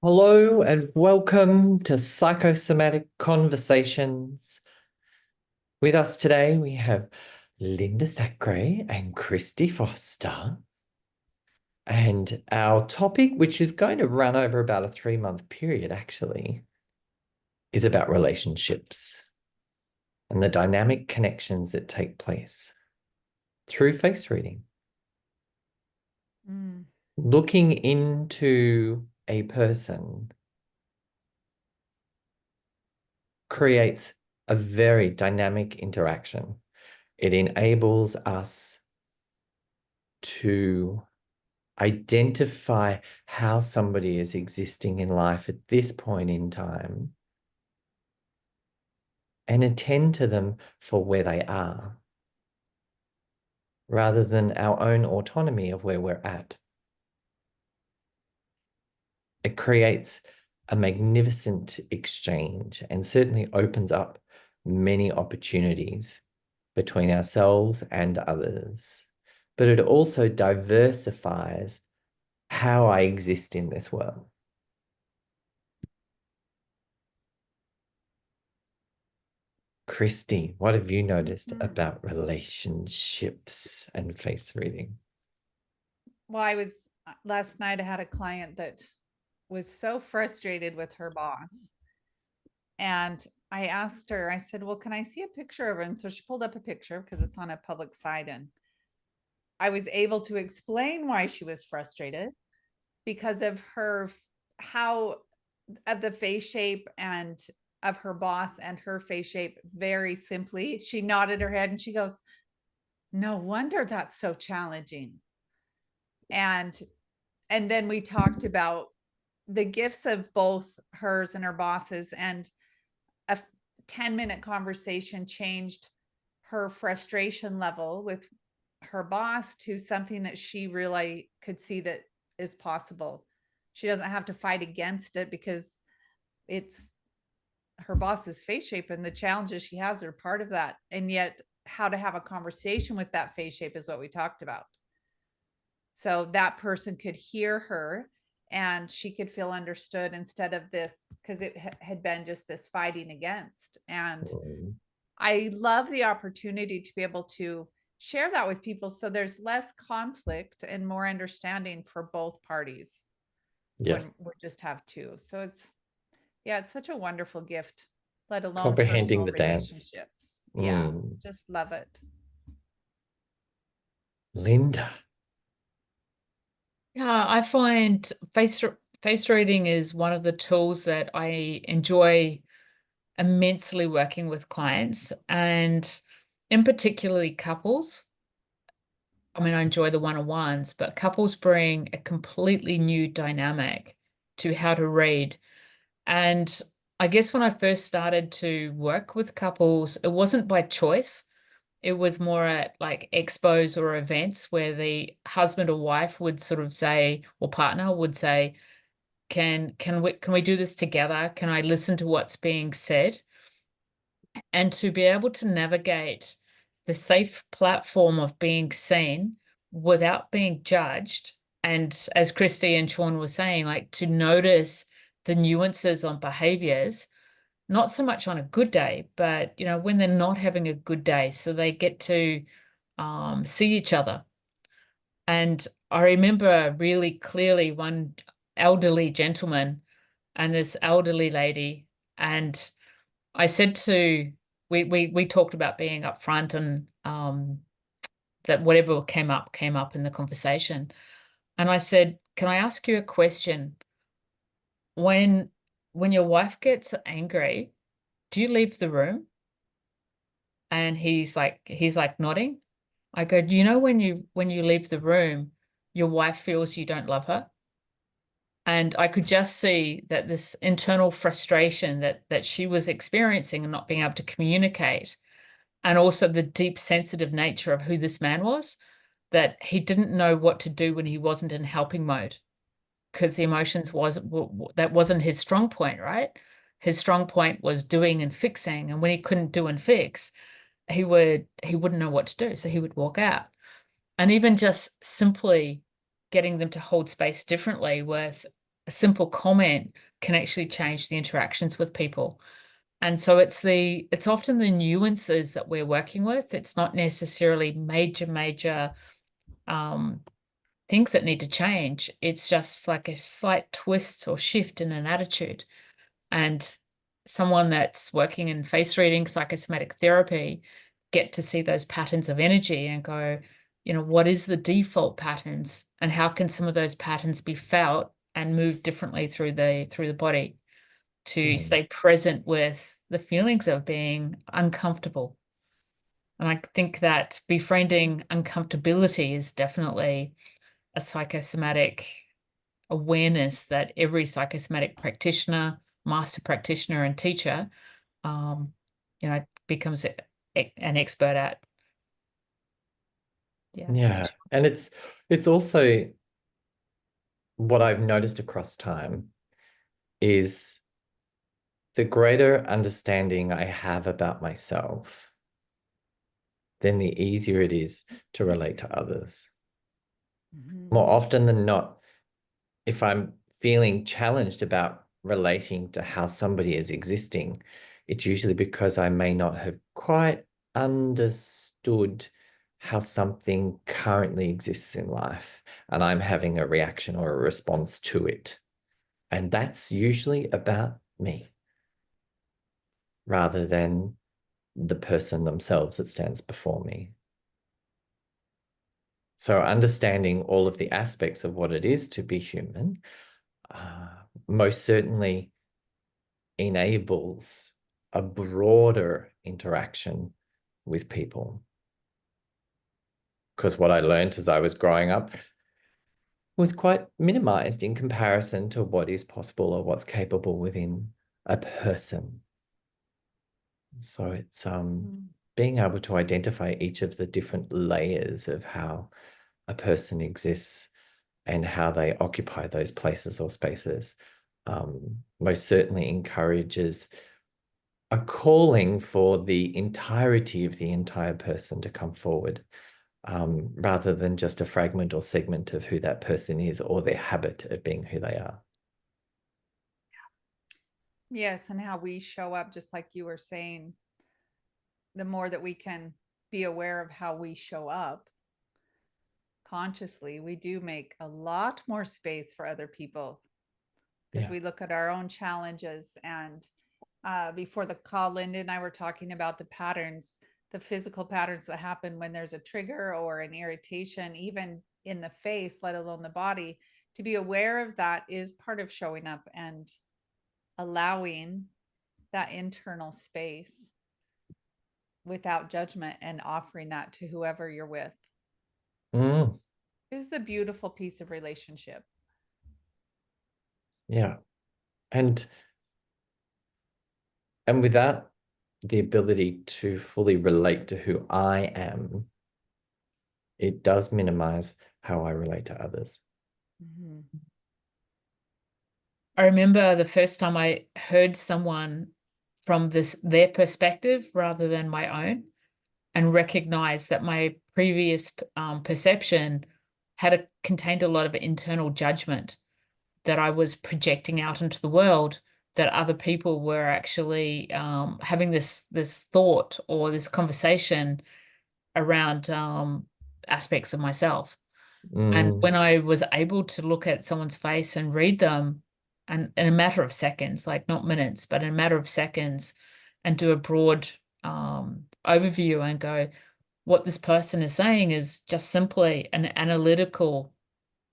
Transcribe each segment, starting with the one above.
Hello and welcome to Psychosomatic Conversations. With us today, we have Linda Thackeray and Christy Foster. And our topic, which is going to run over about a 3-month period, actually, is about relationships and the dynamic connections that take place through face reading. Looking into a person creates a very dynamic interaction. It enables us to identify how somebody is existing in life at this point in time and attend to them for where they are, rather than our own autonomy of where we're at. It creates a magnificent exchange and certainly opens up many opportunities between ourselves and others. But it also diversifies how I exist in this world. Christy, what have you noticed about relationships and face reading? Well, last night I had a client that was so frustrated with her boss. And I asked her, I said, well, can I see a picture of her? And so she pulled up a picture because it's on a public site. And I was able to explain why she was frustrated because of how, of the face shape and of her boss and her face shape. Very simply, she nodded her head and she goes, no wonder that's so challenging. And and then we talked about the gifts of both hers and her bosses, and a 10-minute conversation changed her frustration level with her boss to something that she really could see that is possible. She doesn't have to fight against it because it's her boss's face shape, and the challenges she has are part of that. And yet, how to have a conversation with that face shape is what we talked about. So that person could hear her and she could feel understood instead of this, because it had been just this fighting against. And I love the opportunity to be able to share that with people so there's less conflict and more understanding for both parties Yeah, when we just have two. So it's such a wonderful gift, let alone comprehending personal the dance. relationships. Yeah, Mm. just love it. Linda. Yeah, I find face reading is one of the tools that I enjoy immensely working with clients, and in particularly couples. I mean, I enjoy the one-on-ones, but couples bring a completely new dynamic to how to read. And I guess when I first started to work with couples, it wasn't by choice. It was more at like expos or events where the husband or wife would sort of say, or partner would say, can we do this together? Can I listen to what's being said? And to be able to navigate the safe platform of being seen without being judged. And as Christy and Sean were saying, like to notice the nuances on behaviors, not so much on a good day, but when they're not having a good day, so they get to see each other. And I remember really clearly one elderly gentleman and this elderly lady, and I said to we talked about being upfront and that whatever came up in the conversation, and I said, "Can I ask you a question? When when your wife gets angry, do you leave the room?" And he's like nodding. I go, "You know when you leave the room, your wife feels you don't love her?" And I could just see that this internal frustration that she was experiencing and not being able to communicate, and also the deep sensitive nature of who this man was, that he didn't know what to do when he wasn't in helping mode, because the emotions that wasn't his strong point, right? His strong point was doing and fixing, and when he couldn't do and fix, he wouldn't know what to do, so he would walk out. And even just simply getting them to hold space differently with a simple comment can actually change the interactions with people. And so it's often the nuances that we're working with. It's not necessarily major things that need to change. It's just like a slight twist or shift in an attitude. And someone that's working in face reading, psychosomatic therapy, get to see those patterns of energy and go, what is the default patterns, and how can some of those patterns be felt and move differently through the body to stay present with the feelings of being uncomfortable. And I think that befriending uncomfortability is definitely a psychosomatic awareness that every psychosomatic practitioner, master practitioner, and teacher, becomes an expert at. Yeah. And it's also what I've noticed across time is the greater understanding I have about myself, then the easier it is to relate to others. More often than not, if I'm feeling challenged about relating to how somebody is existing, it's usually because I may not have quite understood how something currently exists in life, and I'm having a reaction or a response to it. And that's usually about me rather than the person themselves that stands before me. So understanding all of the aspects of what it is to be human most certainly enables a broader interaction with people. Because what I learned as I was growing up was quite minimized in comparison to what is possible or what's capable within a person. So it's being able to identify each of the different layers of how a person exists and how they occupy those places or spaces most certainly encourages a calling for the entirety of the entire person to come forward, rather than just a fragment or segment of who that person is or their habit of being who they are. Yes, and how we show up, just like you were saying, the more that we can be aware of how we show up consciously, we do make a lot more space for other people, because we look at our own challenges. And before the call, Linda and I were talking about the patterns, the physical patterns that happen when there's a trigger or an irritation, even in the face, let alone the body. To be aware of that is part of showing up and allowing that internal space without judgment and offering that to whoever you're with. Is the beautiful piece of relationship. Yeah. And without the ability to fully relate to who I am, it does minimize how I relate to others. I remember the first time I heard someone from their perspective rather than my own, and recognized that my previous perception contained a lot of internal judgment that I was projecting out into the world, that other people were actually having this thought or this conversation around aspects of myself. And when I was able to look at someone's face and read them, and in a matter of seconds, like not minutes, but in a matter of seconds, and do a broad overview and go, what this person is saying is just simply an analytical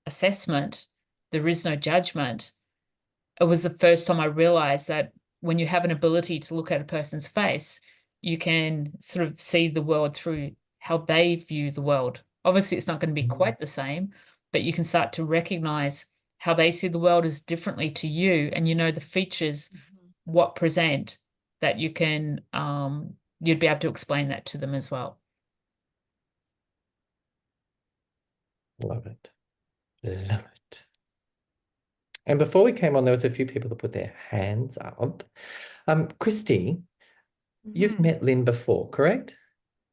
assessment. There is no judgment. It was the first time I realized that when you have an ability to look at a person's face, you can sort of see the world through how they view the world. Obviously, it's not going to be quite the same, but you can start to recognize how they see the world as differently to you, and the features, what present, that you can, you'd be able to explain that to them as well. Love it. Love it. And before we came on, there was a few people that put their hands up. Christy, you've met Lynn before, correct?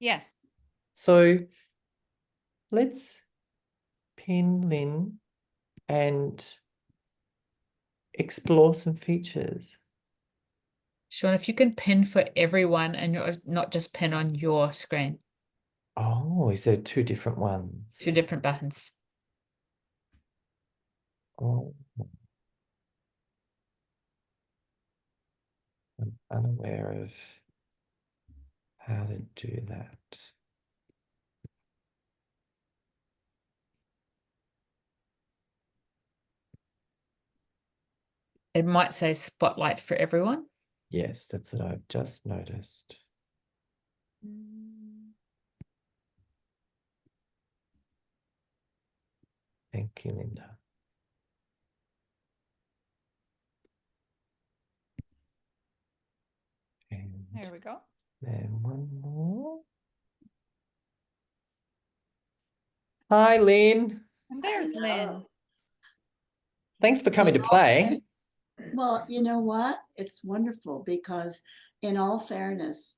Yes. So let's pin Lynn and explore some features? Sean, if you can pin for everyone and not just pin on your screen. Oh, is there two different ones? Two different buttons. Oh, I'm unaware of how to do that. It might say spotlight for everyone. Yes, that's what I've just noticed. Thank you, Linda. And There we go. then one more. Hi, Lynn. And there's Lynn. Thanks for coming to play. Well, you know what? It's wonderful because, in all fairness,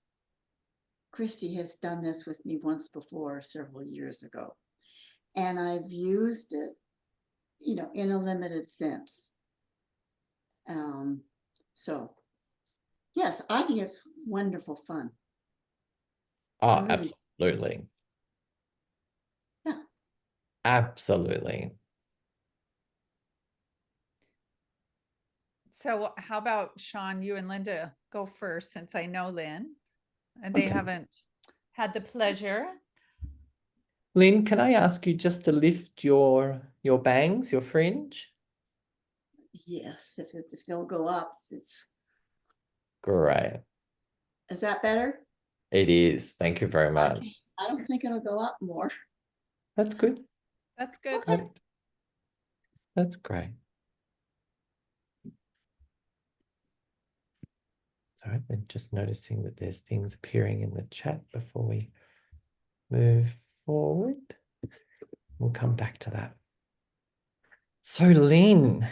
Christy has done this with me once before, several years ago. And I've used it, in a limited sense. So, yes, I think it's wonderful fun. Oh, Really. absolutely. Yeah. Absolutely. So how about Sean, you and Linda go first since I know Lynn and they Okay. haven't had the pleasure. Lynn, can I ask you just to lift your bangs, your fringe? Yes, if they'll go up, Great. is that better? It is. Thank you very much. I don't think it'll go up more. That's good. That's good. Okay. That's great. Sorry, I'm just noticing that there's things appearing in the chat before we move forward. We'll come back to that. So, Lynn,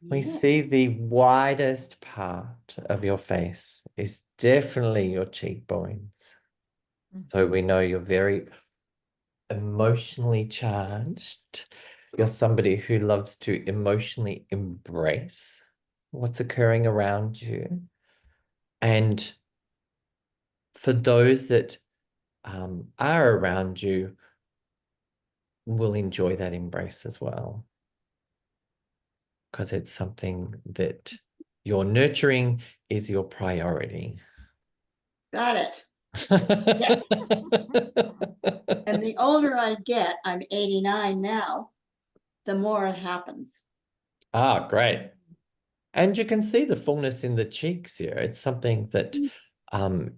we Yeah. see the widest part of your face is definitely your cheekbones. So we know you're very emotionally charged. You're somebody who loves to emotionally embrace what's occurring around you. And for those that are around you, will enjoy that embrace as well. Because it's something that you're nurturing is your priority. Got it. And the older I get, I'm 89 now, the more it happens. Ah, great. And you can see the fullness in the cheeks here. It's something that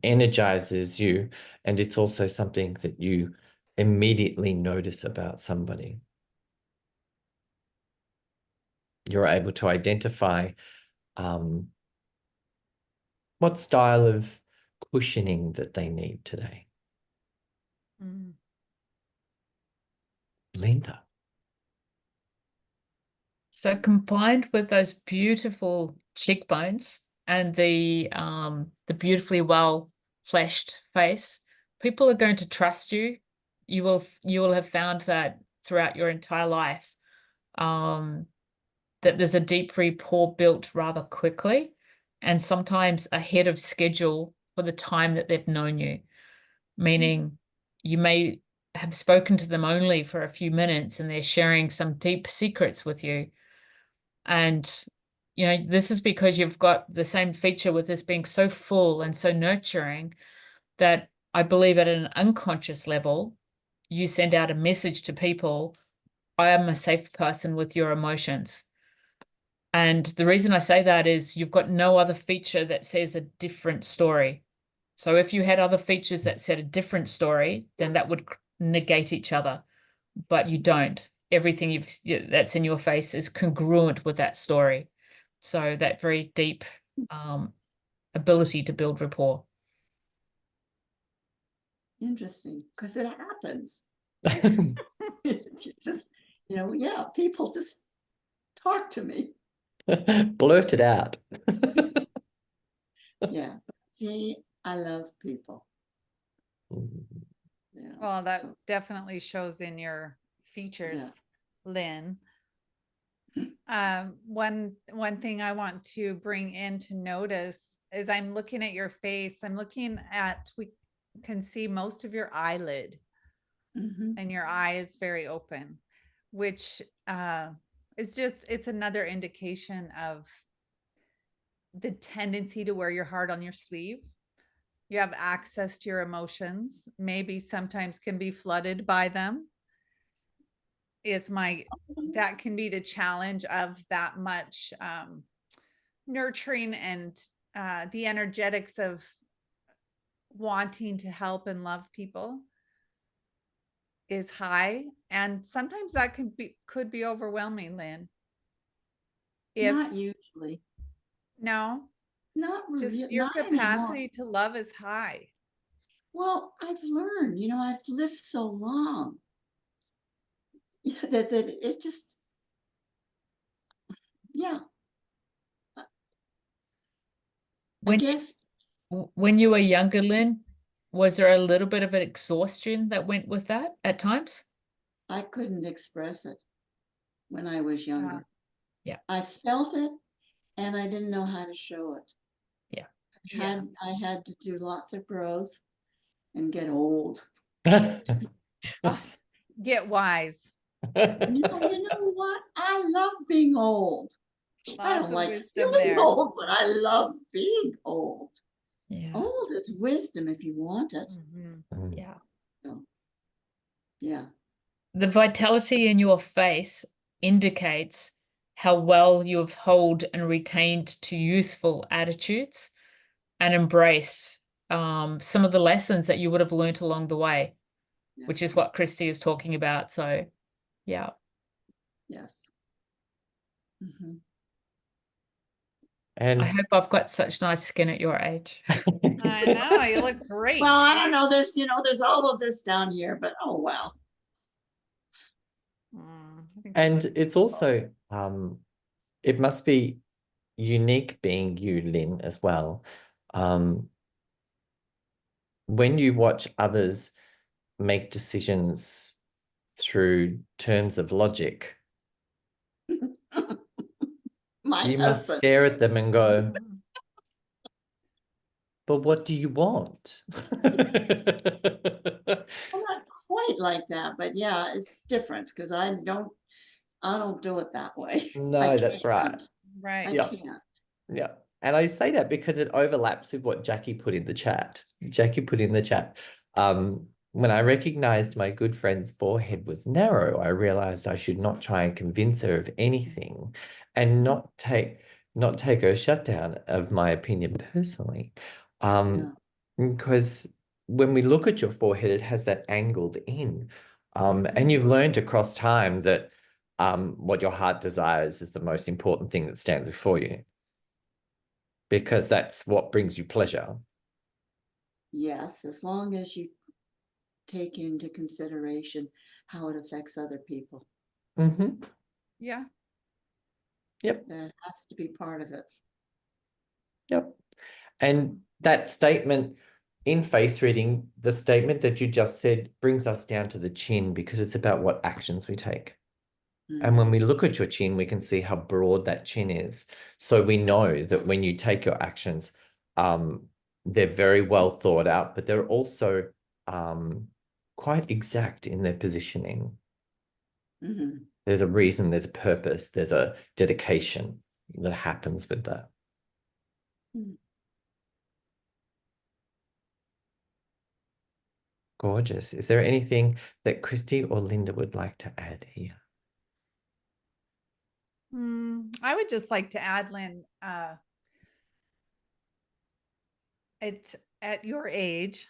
energizes you, and it's also something that you immediately notice about somebody. You're able to identify what style of cushioning that they need today. Linda. So combined with those beautiful cheekbones and the beautifully well fleshed face, people are going to trust you. You will have found that throughout your entire life, that there's a deep rapport built rather quickly, and sometimes ahead of schedule for the time that they've known you. Meaning, you may have spoken to them only for a few minutes, and they're sharing some deep secrets with you. And, this is because you've got the same feature with this being so full and so nurturing that I believe at an unconscious level, you send out a message to people, I am a safe person with your emotions. And the reason I say that is you've got no other feature that says a different story. So if you had other features that said a different story, then that would negate each other, but you don't. Everything that's in your face is congruent with that story. So that very deep ability to build rapport. Interesting, because it happens. Just, people just talk to me. Blurt it out. Yeah. See, I love people. Yeah. Well, that definitely shows in your features, Lynn. One thing I want to bring into notice is I'm looking at your face. We can see most of your eyelid, and your eye is very open, which it's another indication of the tendency to wear your heart on your sleeve. You have access to your emotions, maybe sometimes can be flooded by them. That can be the challenge of that much nurturing and the energetics of wanting to help and love people is high. And sometimes that could be overwhelming, Lynn. Not usually. No, not really, just your not capacity anymore. to love is high. Well, I've learned, I've lived so long that it just, yeah. I guess when you were younger, Lynn, was there a little bit of an exhaustion that went with that at times? I couldn't express it when I was younger. Yeah. I felt it and I didn't know how to show it. Yeah. I had to do lots of growth and get old. Get wise. You know what? I love being old. I don't like feeling old, but I love being old. Yeah. Old is wisdom if you want it. Yeah. So, yeah. The vitality in your face indicates how well you have held and retained to youthful attitudes and embraced some of the lessons that you would have learnt along the way, which is what Christy is talking about. So, yeah. Yes. And I hope I've got such nice skin at your age. I know, you look great. Well, I don't know. There's all of this down here, but oh well. And it's also it must be unique being you, Lynn, as well. When you watch others make decisions through terms of logic, you must stare at them and go, but what do you want? Well, not quite like that, but yeah, it's different because I don't do it that way. No, that's right. Right. I can't. Yeah. And I say that because it overlaps with what Jackie put in the chat. Jackie put in the chat. When I recognized my good friend's forehead was narrow, I realized I should not try and convince her of anything and not take her shutdown of my opinion personally. Because when we look at your forehead, it has that angled in. And you've learned across time that what your heart desires is the most important thing that stands before you, because that's what brings you pleasure. Yes, as long as you take into consideration how it affects other people. Yeah. Yep. That has to be part of it. Yep. And that statement in face reading, the statement that you just said, brings us down to the chin, because it's about what actions we take. And when we look at your chin, we can see how broad that chin is. So we know that when you take your actions, they're very well thought out, but they're also quite exact in their positioning. There's a reason, there's a purpose, there's a dedication that happens with that. Gorgeous. Is there anything that Christy or Linda would like to add here? I would just like to add, Lynn, at your age,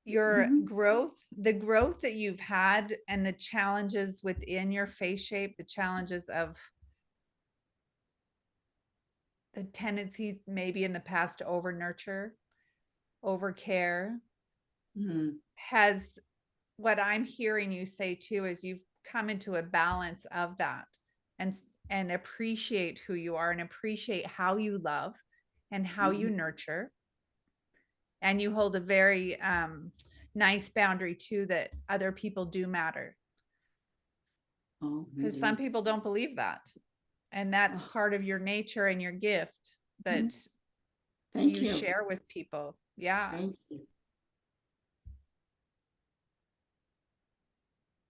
your growth, the growth that you've had and the challenges within your face shape, the challenges of the tendencies maybe in the past to over nurture, over care, has, what I'm hearing you say too is you've come into a balance of that and appreciate who you are and appreciate how you love and how you nurture. And you hold a very nice boundary too, that other people do matter. Because some people don't believe that. And that's Oh. part of your nature and your gift that Thank you you. share with people. Yeah. Thank you.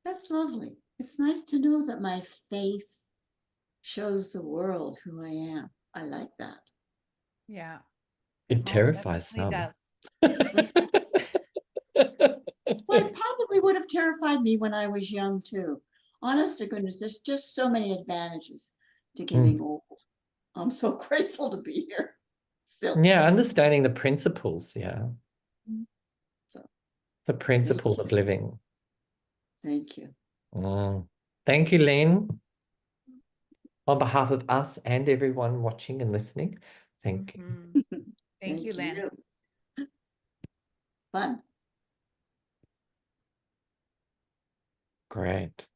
That's lovely. It's nice to know that my face shows the world who I am. I like that. Yeah. It Most terrifies definitely some. does. Well, it probably would have terrified me when I was young too. Honest to goodness, there's just so many advantages to getting old. I'm so grateful to be here. Still. Yeah, understanding the principles. Yeah. So, The principles of living. thank you. Thank you, Lynn. On behalf of us and everyone watching and listening, thank you. Mhm. Thank you, Lynn. Fun. Great.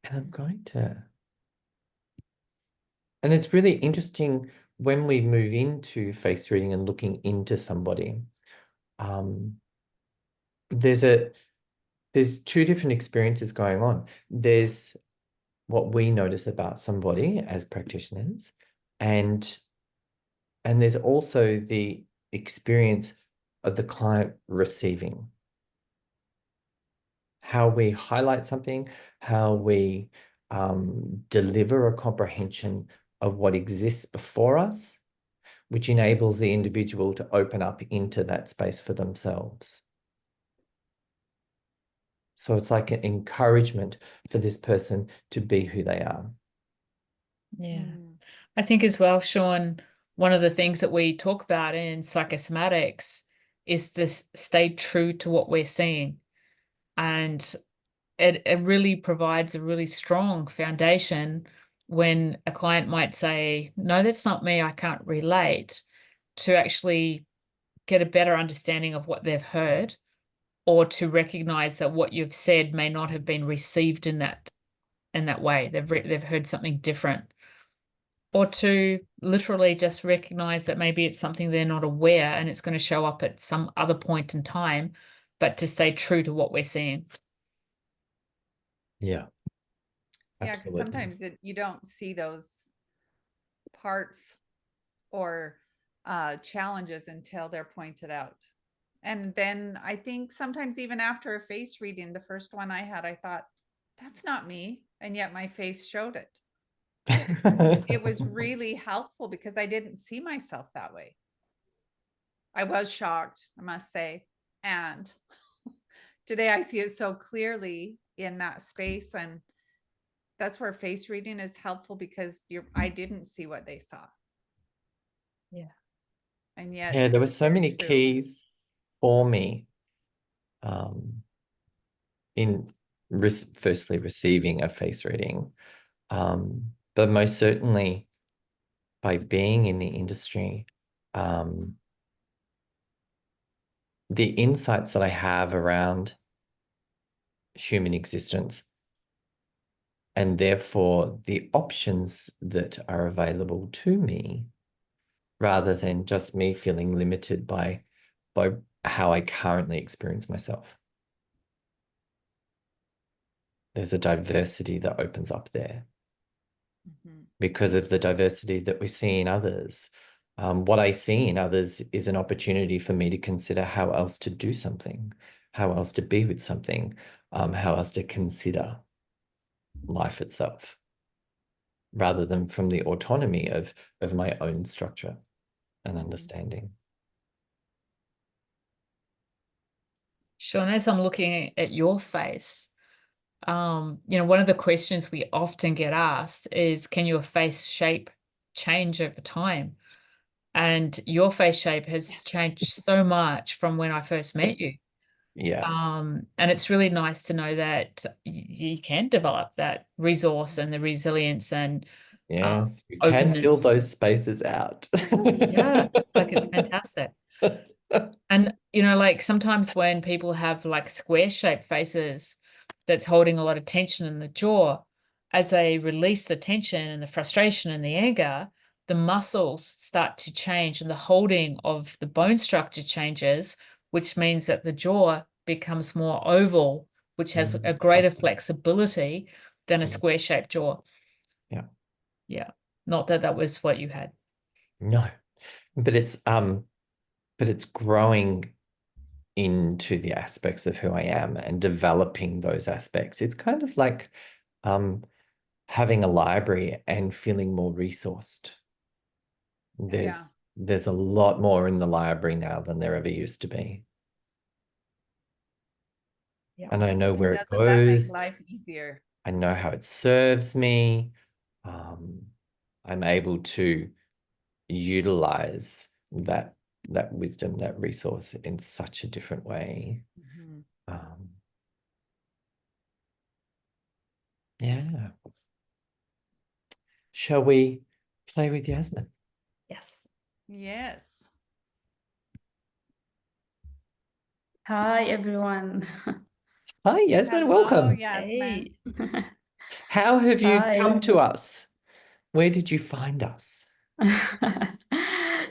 And I'm going to, and it's really interesting when we move into face reading and looking into somebody. There's two different experiences going on. There's what we notice about somebody as practitioners, and there's also the experience of the client receiving. How we highlight something, how we deliver a comprehension of what exists before us, which enables the individual to open up into that space for themselves. So it's like an encouragement for this person to be who they are. Yeah. I think as well, Sean, one of the things that we talk about in psychosomatics is to stay true to what we're seeing. And it really provides a really strong foundation when a client might say, no, that's not me, I can't relate, to actually get a better understanding of what they've heard, or to recognize that what you've said may not have been received in that way. They've heard something different. Or to literally just recognize that maybe it's something they're not aware and it's going to show up at some other point in time, but to stay true to what we're seeing. Yeah. Yeah, because sometimes you don't see those parts or challenges until they're pointed out. And then I think sometimes even after a face reading, the first one I had, I thought, that's not me. And yet my face showed it. It was really helpful because I didn't see myself that way. I was shocked, I must say. And today I see it so clearly in that space. And that's where face reading is helpful, because I didn't see what they saw. Yeah. And yet, yeah, there were so many true. keys for me in firstly receiving a face reading, but most certainly by being in the industry, the insights that I have around human existence, and therefore the options that are available to me, rather than just me feeling limited by how I currently experience myself. There's a diversity that opens up there because of the diversity that we see in others. What I see in others is an opportunity for me to consider how else to do something, how else to be with something, how else to consider life itself, rather than from the autonomy of my own structure and understanding. Sean, as I'm looking at your face, one of the questions we often get asked is, can your face shape change over time? And your face shape has changed so much from when I first met you. Yeah. And it's really nice to know that you can develop that resource and the resilience and yes, you can fill those spaces out. Yeah, like it's fantastic. And like sometimes when people have like square shaped faces that's holding a lot of tension in the jaw, as they release the tension and the frustration and the anger, the muscles start to change and the holding of the bone structure changes, which means that the jaw becomes more oval, which has a greater flexibility than a square shaped jaw. Yeah. Not that that was what you had. No, but it's growing into the aspects of who I am and developing those aspects. It's kind of like having a library and feeling more resourced. There's a lot more in the library now than there ever used to be. Yeah. And I know where it Doesn't that make goes. life easier? I know how it serves me. I'm able to utilize that wisdom, that resource in such a different way. Yeah. Shall we play with Yasmin? Yes. Yes. Hi, everyone. Hi, Yasmin. Hello, Welcome. Yasmin. Hey. How have you Hi. come to us? Where did you find us?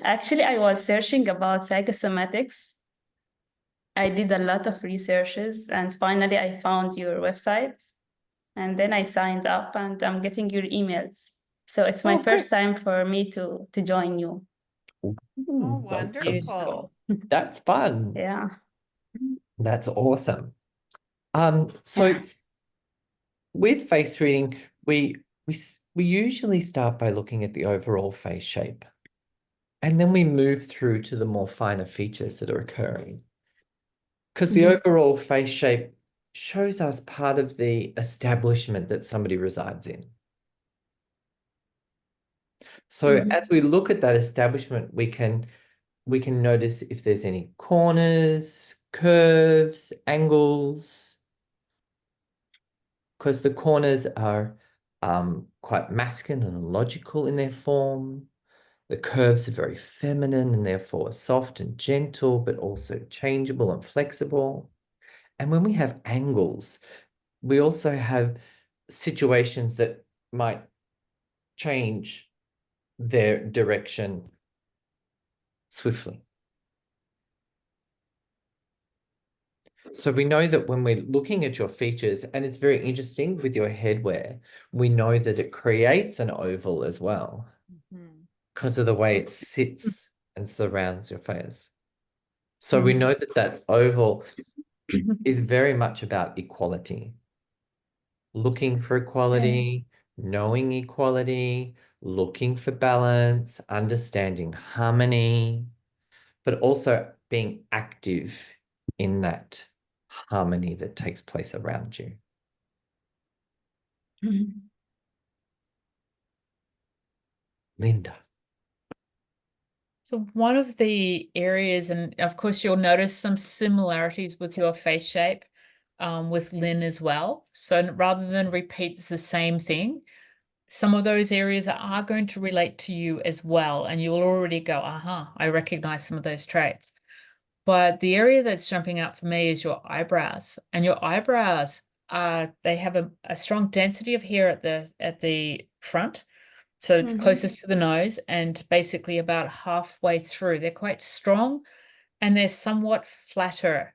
Actually, I was searching about psychosomatics. I did a lot of researches and finally I found your website. And then I signed up and I'm getting your emails. So it's my first time for me to join you. Oh, wonderful. Beautiful. That's fun. Yeah. That's awesome. So Yeah. with face reading, we usually start by looking at the overall face shape. And then we move through to the more finer features that are occurring. Because the overall face shape shows us part of the establishment that somebody resides in. So as we look at that establishment, we can notice if there's any corners, curves, angles, because the corners are quite masculine and logical in their form. The curves are very feminine and therefore soft and gentle, but also changeable and flexible. And when we have angles, we also have situations that might change their direction swiftly. So we know that when we're looking at your features, and it's very interesting with your headwear, we know that it creates an oval as well because of the way it sits and surrounds your face. So we know that that oval is very much about equality, looking for equality, knowing equality, looking for balance, understanding harmony, but also being active in that harmony that takes place around you. Linda. So one of the areas, and of course you'll notice some similarities with your face shape, with Lynn as well. So rather than repeat the same thing, some of those areas are going to relate to you as well. And you'll already go, aha, I recognize some of those traits. But the area that's jumping out for me is your eyebrows. And your eyebrows they have a strong density of hair at the front. So closest to the nose and basically about halfway through. They're quite strong and they're somewhat flatter.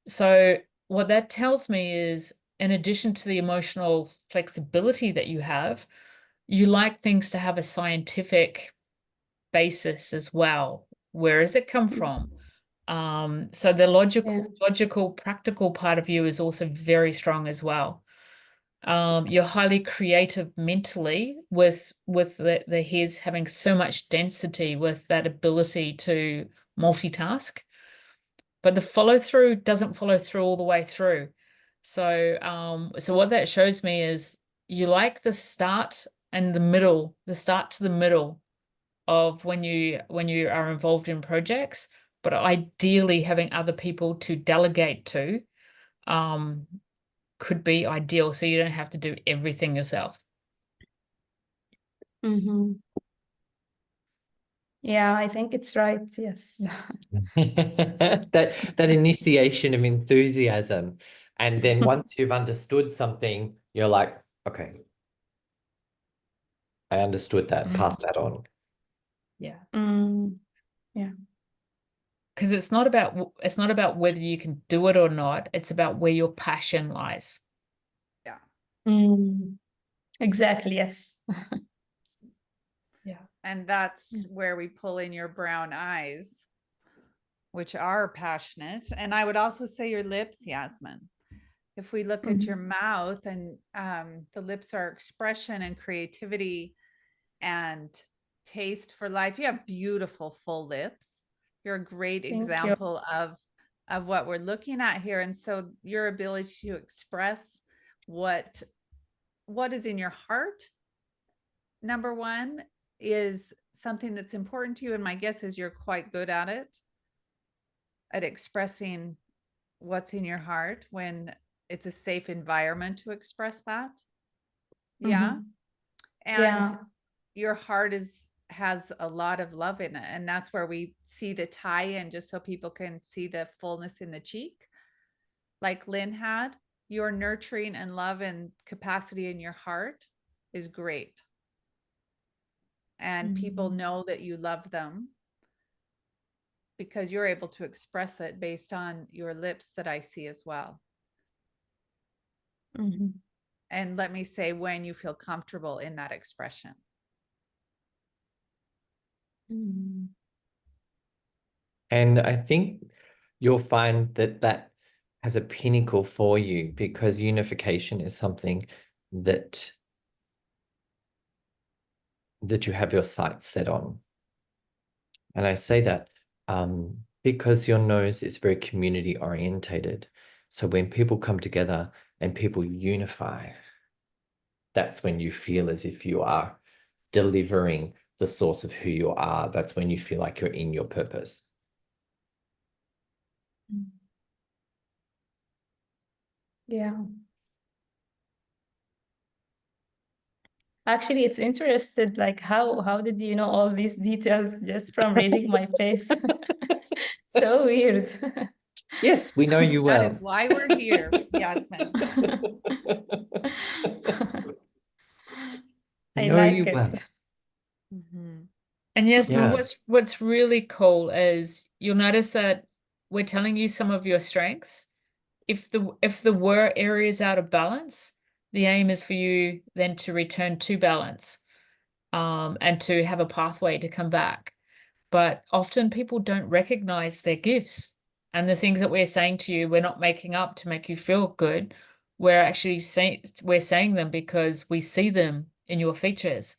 So what that tells me is, in addition to the emotional flexibility that you have, you like things to have a scientific basis as well. Where does it come from? So the logical, practical part of you is also very strong as well. You're highly creative mentally with the hairs having so much density with that ability to multitask. But the follow through doesn't follow through all the way through. So so what that shows me is you like the start and the middle, the start to the middle of when you are involved in projects, but ideally having other people to delegate to could be ideal, so you don't have to do everything yourself. Yeah, I think it's right. Yes. that initiation of enthusiasm, and then once you've understood something, you're like, okay, I understood that, pass that on. Yeah. Yeah. Because it's not about whether you can do it or not, it's about where your passion lies. Yeah. Exactly, yes. Yeah. And that's Yeah. where we pull in your brown eyes, which are passionate. And I would also say your lips, Yasmin. If we look at your mouth, and the lips are expression and creativity and taste for life. You have beautiful full lips. You're a great Thank you. example of what we're looking at here. And so your ability to express what is in your heart, number one, is something that's important to you. And my guess is you're quite good at it, at expressing what's in your heart when it's a safe environment to express that. Yeah. Mhm. And Yeah. your heart has a lot of love in it. And that's where we see the tie-in, just so people can see the fullness in the cheek. Like Lynn had, your nurturing and love and capacity in your heart is great. And people know that you love them because you're able to express it based on your lips that I see as well. Mhm. And let me say, when you feel comfortable in that expression. Mhm. And I think you'll find that that has a pinnacle for you, because unification is something that you have your sights set on. And I say that because your nose is very community orientated. So when people come together and people unify, that's when you feel as if you are delivering the source of who you are. That's when you feel like you're in your purpose. Yeah. Actually, it's interested, like how did you know all these details just from reading my face? So weird. Yes, we know you well. That is why we're here, Yasmin. I know like you it. well. And Yasmin, Yeah. what's really cool is you'll notice that we're telling you some of your strengths. If there were areas out of balance, the aim is for you then to return to balance, and to have a pathway to come back. But often people don't recognize their gifts, and the things that we're saying to you, we're not making up to make you feel good. We're actually saying them because we see them in your features.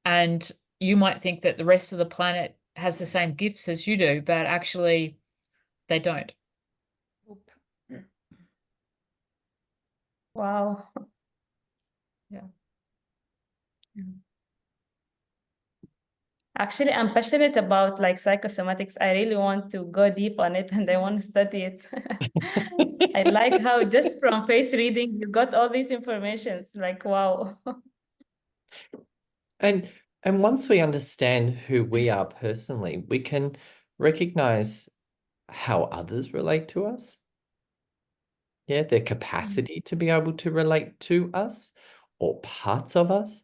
And you might think that the rest of the planet has the same gifts as you do, but actually they don't. Wow. Yeah. Actually, I'm passionate about like psychosomatics. I really want to go deep on it and I want to study it. I like how just from face reading, you got all these informations. Like, wow. And once we understand who we are personally, we can recognize how others relate to us. Yeah, their capacity to be able to relate to us or parts of us.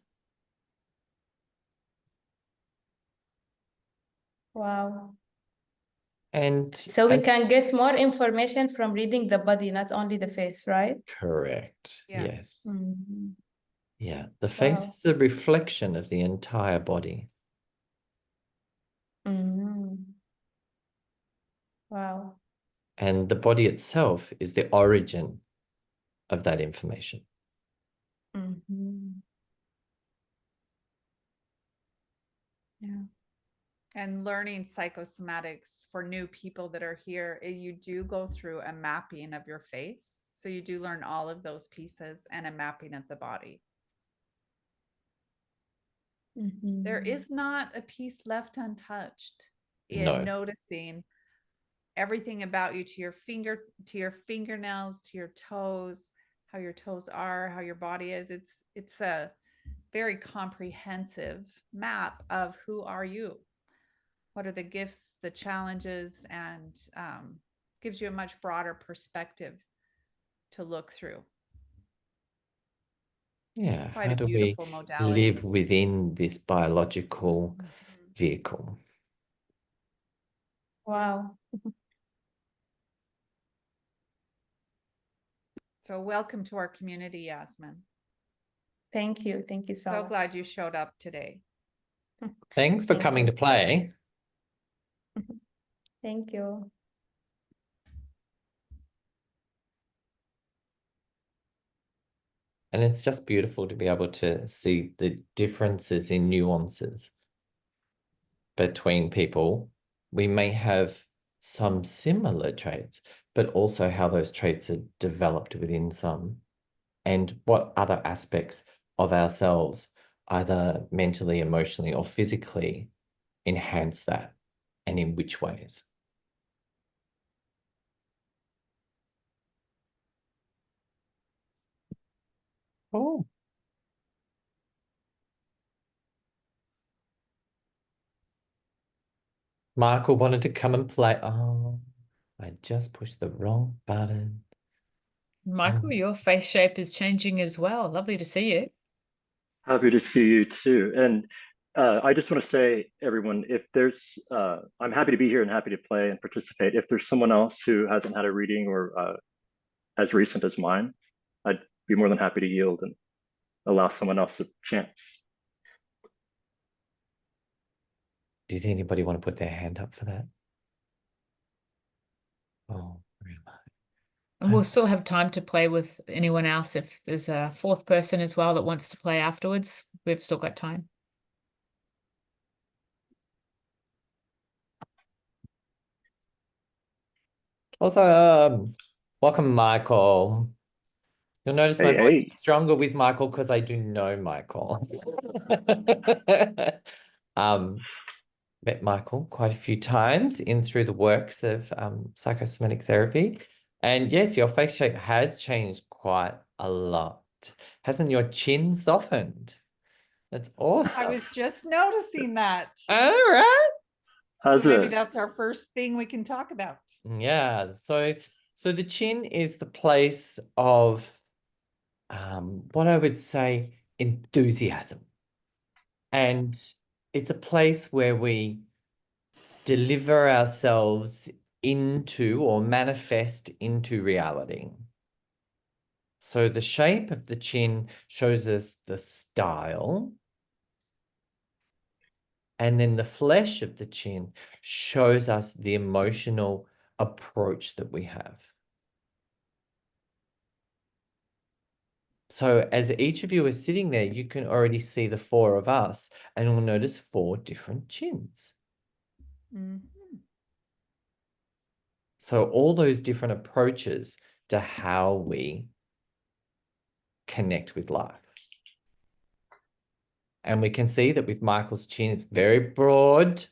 Wow. And So we can get more information from reading the body, not only the face, right? correct. Yeah. Yes. Mhm. Yeah. The face Wow. is a reflection of the entire body. Mhm. Wow. And the body itself is the origin of that information. Mhm. Yeah. And learning psychosomatics for new people that are here, you do go through a mapping of your face. So you do learn all of those pieces and a mapping of the body. There Mhm. is not a piece left untouched in No. noticing everything about you, to your fingernails, to your toes, how your toes are, how your body is. It's a very comprehensive map of who are you, what are the gifts, the challenges, and gives you a much broader perspective to look through. Yeah. Quite How a do we beautiful modality. live within this biological vehicle? Wow. So welcome to our community, Yasmin. Thank you. Thank you so So much. glad you showed up today. Thanks for Thank coming you. to play. Thank you. And it's just beautiful to be able to see the differences in nuances between people. We may have some similar traits, but also how those traits are developed within some, and what other aspects of ourselves, either mentally, emotionally, or physically, enhance that, and in which ways. Oh. Michael wanted to come and play. Oh, I just pushed the wrong button. Michael, your face shape is changing as well. Lovely to see you. Happy to see you too. And I just want to say, everyone, if there's, I'm happy to be here and happy to play and participate. If there's someone else who hasn't had a reading or as recent as mine, I'd be more than happy to yield and allow someone else a chance. Did anybody want to put their hand up for that? Oh, really? And we'll still have time to play with anyone else. If there's a fourth person as well that wants to play afterwards, we've still got time. Also, welcome, Michael. You'll notice my voice is stronger with Michael because I do know Michael. Met Michael quite a few times in through the works of psychosomatic therapy. And yes, your face shape has changed quite a lot. Hasn't your chin softened? That's awesome. I was just noticing that. All right. So maybe that's our first thing we can talk about. Yeah. So the chin is the place of what I would say enthusiasm. And it's a place where we deliver ourselves into or manifest into reality. So the shape of the chin shows us the style. And then the flesh of the chin shows us the emotional approach that we have. So as each of you are sitting there, you can already see the four of us, and you'll notice 4 different chins. Mm-hmm. So all those different approaches to how we connect with life. And we can see that with Michael's chin, it's very broad.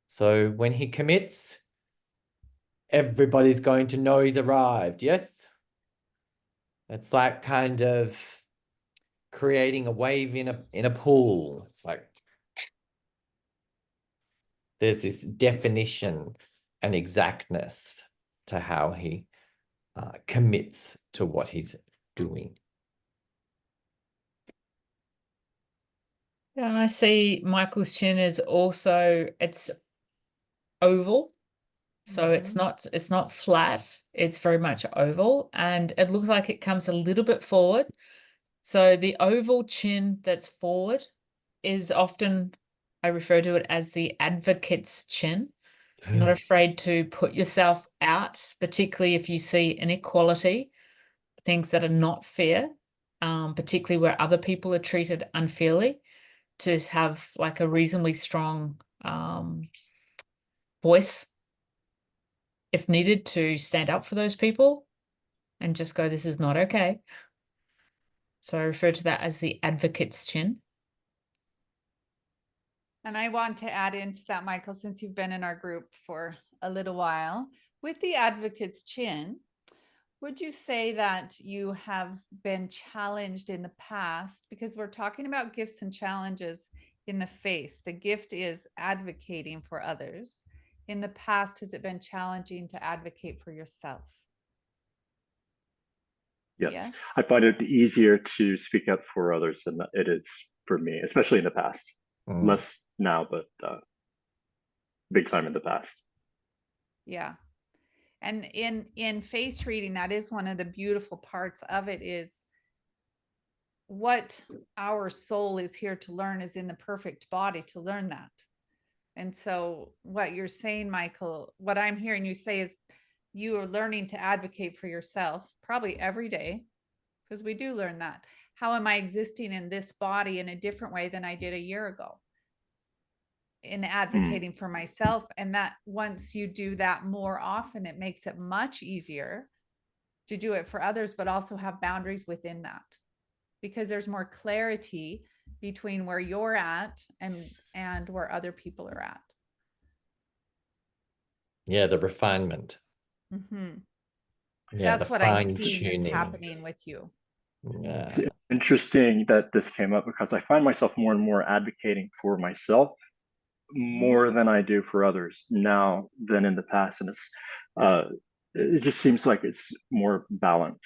So when he commits, everybody's going to know he's arrived. Yes? It's like kind of creating a wave in a pool. It's like there's this definition and exactness to how he commits to what he's doing. Yeah, and I see Michael's chin is also, it's oval. So it's not flat, it's very much oval, and it looks like it comes a little bit forward. So the oval chin that's forward is often, I refer to it as the advocate's chin. Not afraid to put yourself out, particularly if you see inequality, things that are not fair, particularly where other people are treated unfairly, to have like a reasonably strong voice if needed to stand up for those people and just go, this is not okay. So I refer to that as the advocate's chin. And I want to add into that, Michael, since you've been in our group for a little while, with the advocate's chin, would you say that you have been challenged in the past? Because we're talking about gifts and challenges in the face. The gift is advocating for others. In the past, has it been challenging to advocate for yourself? Yes. I find it easier to speak up for others than it is for me, especially in the past. Less now, but big time in the past. Yeah. And in face reading, that is one of the beautiful parts of it, is what our soul is here to learn is in the perfect body to learn that. And so what you're saying, Michael, what I'm hearing you say is you are learning to advocate for yourself probably every day, because we do learn that. How am I existing in this body in a different way than I did a year ago? In advocating for myself. And that once you do that more often, it makes it much easier to do it for others, but also have boundaries within that, because there's more clarity between where you're at and where other people are at. Yeah, the refinement. Mm-hmm. Yeah, That's the what I'm fine seeing that's tuning. happening with you. Yeah. It's interesting that this came up because I find myself more and more advocating for myself more than I do for others now than in the past. And it just seems like it's more balanced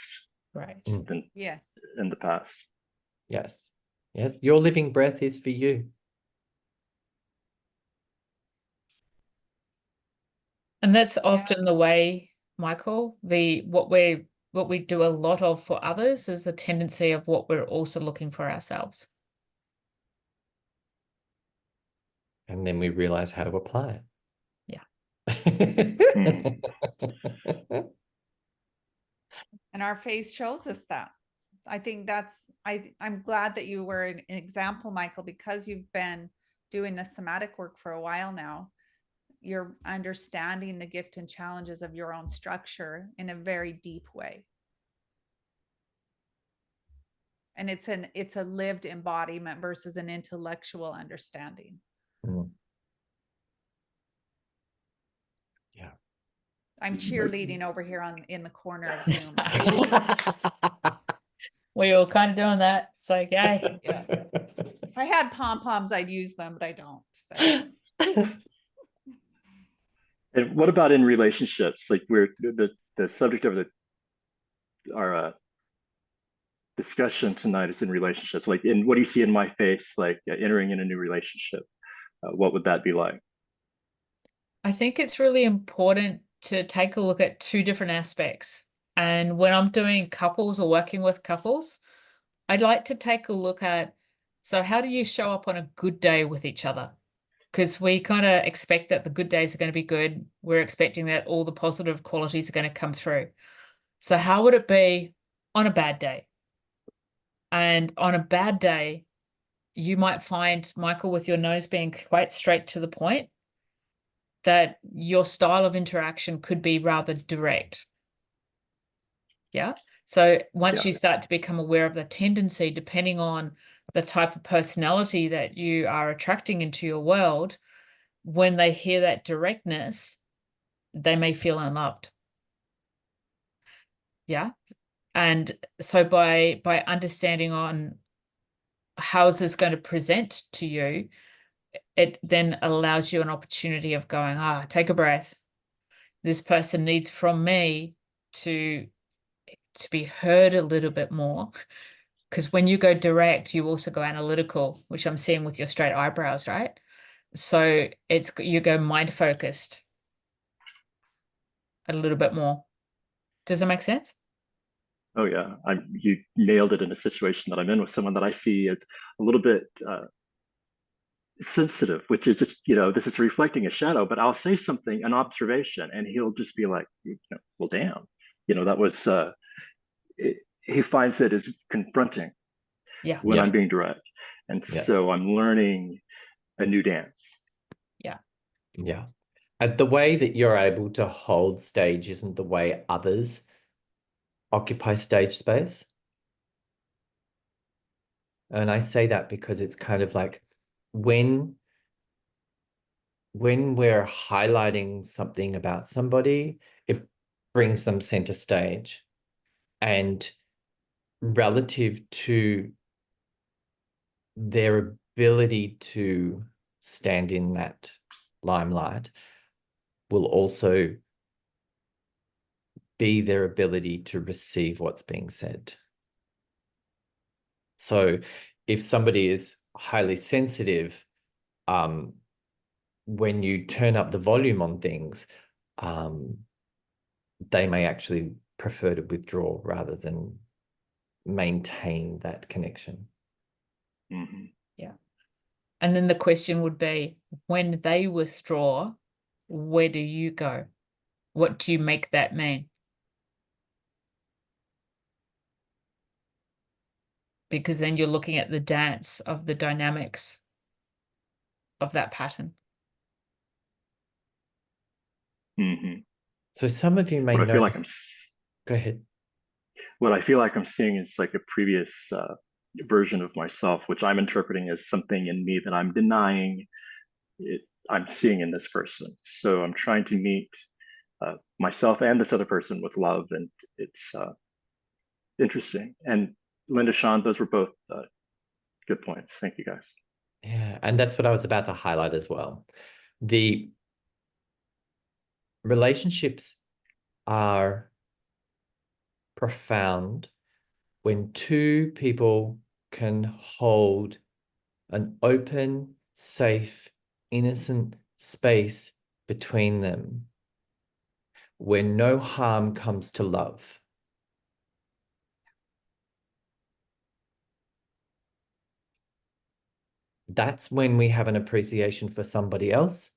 Right. than Yes. in the past. Yes. Yes. Your living breath is for you. And that's often the way, Michael, what we do a lot of for others is the tendency of what we're also looking for ourselves. And then we realize how to apply it. Yeah. And our face shows us that. I think I'm glad that you were an example, Michael, because you've been doing the somatic work for a while now. You're understanding the gift and challenges of your own structure in a very deep way. And it's a lived embodiment versus an intellectual understanding. Yeah. I'm cheerleading over here in the corner of Zoom. We were kind of doing that. It's like, yay. Yeah. If I had pom-poms, I'd use them, but I don't. So. And what about in relationships? Like the subject of our discussion tonight is in relationships. Like, what do you see in my face? Like entering in a new relationship, what would that be like? I think it's really important to take a look at two different aspects. And when I'm doing couples or working with couples, I'd like to take a look at, so how do you show up on a good day with each other? Because we kind of expect that the good days are going to be good. We're expecting that all the positive qualities are going to come through. So how would it be on a bad day? And on a bad day, you might find, Michael, with your nose being quite straight to the point, that your style of interaction could be rather direct. Yeah. So once you start to become aware of the tendency, depending on the type of personality that you are attracting into your world, when they hear that directness, they may feel unloved. Yeah. And so by understanding on how is this going to present to you, it then allows you an opportunity of going, take a breath. This person needs from me to be heard a little bit more. Because when you go direct, you also go analytical, which I'm seeing with your straight eyebrows, right? So you go mind focused a little bit more. Does that make sense? Oh yeah, you nailed it in a situation that I'm in with someone that I see as a little bit sensitive, which is, this is reflecting a shadow, but I'll say something, an observation, and he'll just be like, well, damn, that was, he finds it as confronting when I'm being direct. And so I'm learning a new dance. Yeah. Yeah. And the way that you're able to hold stage isn't the way others occupy stage space. And I say that because it's kind of like when we're highlighting something about somebody, it brings them center stage. And relative to their ability to stand in that limelight will also be their ability to receive what's being said. So if somebody is highly sensitive, when you turn up the volume on things, they may actually prefer to withdraw rather than maintain that connection. Mhm. And then the question would be, when they withdraw, where do you go? What do you make that mean? Because then you're looking at the dance of the dynamics of that pattern. Mhm. So some of you may What I feel like notice. Go ahead. what I feel like I'm seeing is like a previous version of myself, which I'm interpreting as something in me that I'm denying I'm seeing in this person. So I'm trying to meet myself and this other person with love, and it's interesting. And Linda, Sean, those were both good points. Thank you, guys. Yeah, and that's what I was about to highlight as well. The relationships are profound when two people can hold an open, safe, innocent space between them where no harm comes to love. That's when we have an appreciation for somebody else.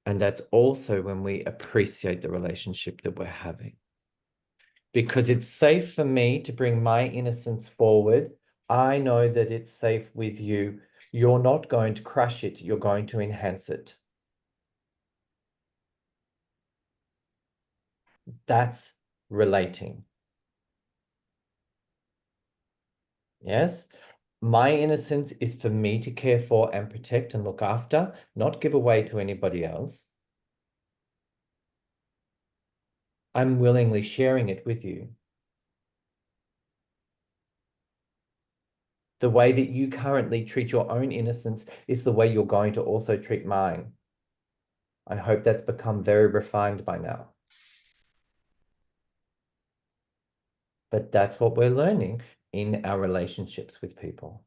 And that's also when we appreciate the relationship that we're having. Because it's safe for me to bring my innocence forward. I know that it's safe with you. You're not going to crush it. You're going to enhance it. That's relating. Yes. My innocence is for me to care for and protect and look after, not give away to anybody else. I'm willingly sharing it with you. The way that you currently treat your own innocence is the way you're going to also treat mine. I hope that's become very refined by now. But that's what we're learning in our relationships with people.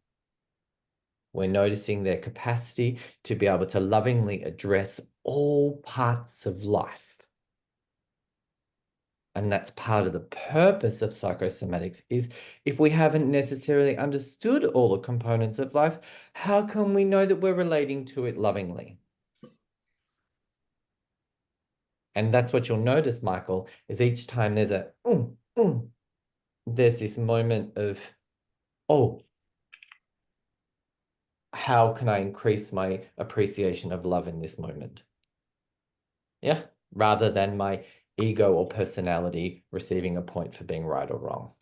We're noticing their capacity to be able to lovingly address all parts of life. And that's part of the purpose of psychosomatics is if we haven't necessarily understood all the components of life, how can we know that we're relating to it lovingly? And that's what you'll notice, Michael, is each time there's a, there's this moment of, oh, how can I increase my appreciation of love in this moment? Yeah, rather than my ego or personality receiving a point for being right or wrong.